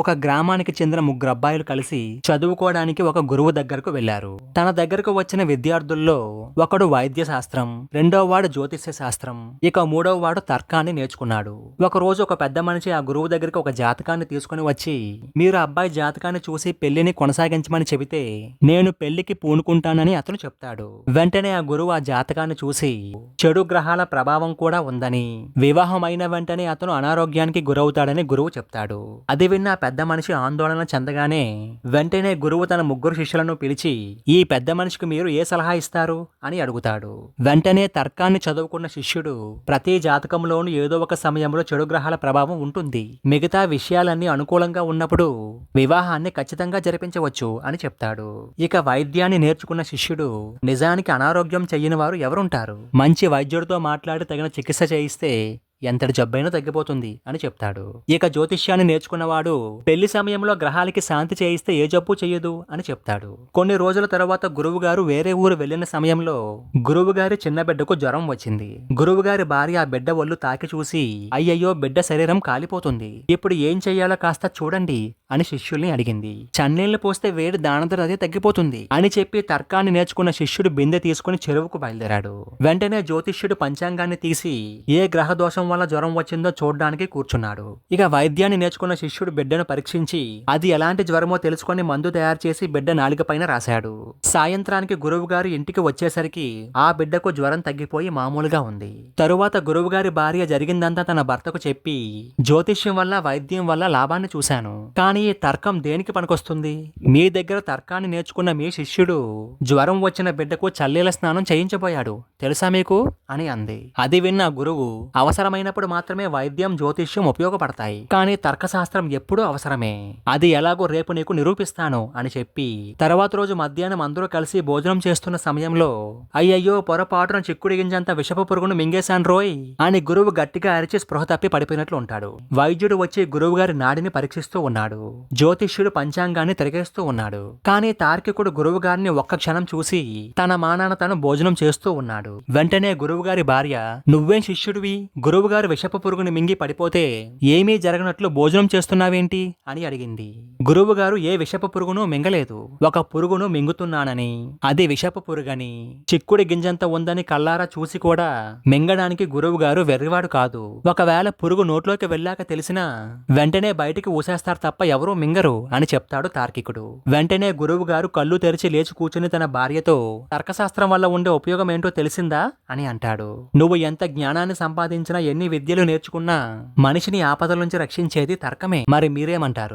ఒక గ్రామానికి చెందిన ముగ్గురు అబ్బాయిలు కలిసి చదువుకోవడానికి ఒక గురువు దగ్గరకు వెళ్లారు. తన దగ్గరకు వచ్చిన విద్యార్థుల్లో ఒకడు వైద్య శాస్త్రం, రెండో వాడు జ్యోతిష్య శాస్త్రం, ఇక మూడో వాడు తర్కాన్ని నేర్చుకున్నాడు. ఒక రోజు ఒక పెద్ద మనిషి ఆ గురువు దగ్గరికి ఒక జాతకాన్ని తీసుకుని వచ్చి, మీరు అబ్బాయి జాతకాన్ని చూసి పెళ్లిని కొనసాగించమని చెబితే నేను పెళ్లికి పూనుకుంటానని అతను చెప్తాడు. వెంటనే ఆ గురువు ఆ జాతకాన్ని చూసి చెడు గ్రహాల ప్రభావం కూడా ఉందని, వివాహం అయిన వెంటనే అతను అనారోగ్యానికి గురవుతాడని గురువు చెప్తాడు. అది విన్న పెద్ద మనిషి ఆందోళన చెందగానే వెంటనే గురువు తన ముగ్గురు శిష్యులను పిలిచి, ఈ పెద్ద మనిషికి మీరు ఏ సలహా ఇస్తారు అని అడుగుతాడు. వెంటనే తర్కాన్ని చదువుకున్న శిష్యుడు, ప్రతి జాతకంలోనూ ఏదో ఒక సమయంలో చెడు గ్రహాల ప్రభావం ఉంటుంది, మిగతా విషయాలన్నీ అనుకూలంగా ఉన్నప్పుడు వివాహాన్ని ఖచ్చితంగా జరిపించవచ్చు అని చెప్తాడు. ఇక వైద్యాన్ని నేర్చుకున్న శిష్యుడు, నిజానికి అనారోగ్యం చెయ్యని వారు ఎవరుంటారు, మంచి వైద్యుడితో మాట్లాడి తగిన చికిత్స చేయిస్తే ఎంతటి జబ్బైనా తగ్గిపోతుంది అని చెప్తాడు. ఇక జ్యోతిష్యాన్ని నేర్చుకున్నవాడు, పెళ్లి సమయంలో గ్రహాలకి శాంతి చేయిస్తే ఏ జబ్బు చెయ్యదు అని చెప్తాడు. కొన్ని రోజుల తర్వాత గురువు గారు వేరే ఊరు వెళ్లిన సమయంలో గురువు గారి చిన్న బిడ్డకు జ్వరం వచ్చింది. గురువు గారి భార్య ఆ బిడ్డ ఒళ్ళు తాకి చూసి, అయ్యయ్యో బిడ్డ శరీరం కాలిపోతుంది, ఇప్పుడు ఏం చెయ్యాలో కాస్త చూడండి అని శిష్యుల్ని అడిగింది. చన్నీళ్లు పోస్తే వేడి దానంతట అదే తగ్గిపోతుంది అని చెప్పి తర్కాన్ని నేర్చుకున్న శిష్యుడు బిందె తీసుకుని చెరువుకు బయలుదేరాడు. వెంటనే జ్యోతిష్యుడు పంచాంగాన్ని తీసి ఏ గ్రహ దోషం వల్ల జ్వరం వచ్చిందో చూడడానికి కూర్చున్నాడు. ఇక వైద్యాన్ని నేర్చుకున్న శిష్యుడు బిడ్డను పరీక్షించి అది ఎలాంటి జ్వరమో తెలుసుకొని మందు తయారు చేసి బిడ్డ నాలుక పైన రాశాడు. సాయంత్రానికి గురువు గారు ఇంటికి వచ్చేసరికి ఆ బిడ్డకు జ్వరం తగ్గిపోయి మామూలుగా ఉంది. తరువాత గురువు గారి భార్య జరిగిందంతా తన భర్తకు చెప్పి, జ్యోతిష్యం వల్ల వైద్యం వల్ల లాభాన్ని చూశాను, కానీ ఈ తర్కం దేనికి పనికొస్తుంది, మీ దగ్గర తర్కాన్ని నేర్చుకున్న మీ శిష్యుడు జ్వరం వచ్చిన బిడ్డకు చల్లీల స్నానం చేయించబోయాడు తెలుసా మీకు అని అంది. అది విన్న గురువు, అవసరమైనప్పుడు మాత్రమే వైద్యం జ్యోతిష్యం ఉపయోగపడతాయి, కానీ తర్కశాస్త్రం ఎప్పుడూ అవసరమే, అది ఎలాగో రేపు నీకు నిరూపిస్తాను అని చెప్పి తర్వాత రోజు మధ్యాహ్నం అందరూ కలిసి భోజనం చేస్తున్న సమయంలో, అయ్యయ్యో పొరపాటున చిక్కుడు గింజంత విషపు పురుగును మింగేశాను రోయ్ అని గురువు గట్టిగా అరిచి స్పృహ తప్పి పడిపోయినట్లు ఉంటాడు. వైద్యుడు వచ్చి గురువు గారి నాడిని పరీక్షిస్తూ ఉన్నాడు. జ్యోతిష్యుడు పంచాంగాన్ని తిరిగేస్తూ ఉన్నాడు. కానీ తార్కికుడు గురువు గారిని ఒక్క క్షణం చూసి తన మానాన తను భోజనం చేస్తూ ఉన్నాడు. వెంటనే గురువు గారి భార్య, నువ్వేం శిష్యుడివి, గురువు గారు విషపు పురుగుని మింగి పడిపోతే ఏమీ జరగనట్లు భోజనం చేస్తున్నావేంటి అని అడిగింది. గురువు గారు ఏ విషపు పురుగును మింగలేదు, ఒక పురుగును మింగుతున్నానని, అది విషపు పురుగని, చిక్కుడి గింజంత ఉందని కల్లారా చూసి కూడా మింగడానికి గురువు గారు వెర్రివాడు కాదు. ఒకవేళ పురుగు నోట్లోకి వెళ్ళాక తెలిసినా వెంటనే బయటికి ఊసేస్తారు తప్ప ఎవరూ మింగరు అని చెప్తాడు తార్కికుడు. వెంటనే గురువు గారు కళ్ళు తెరిచి లేచి కూర్చుని తన భార్యతో, తర్కశాస్త్రం వల్ల ఉండే ఉపయోగం ఏంటో తెలిసిందా అని అంటాడు. నువ్వు ఎంత జ్ఞానాన్ని సంపాదించినా, ఎన్ని విద్యలు నేర్చుకున్నా మనిషిని ఆపదల నుంచి రక్షించేది తర్కమే. మరి మీరేమంటారు?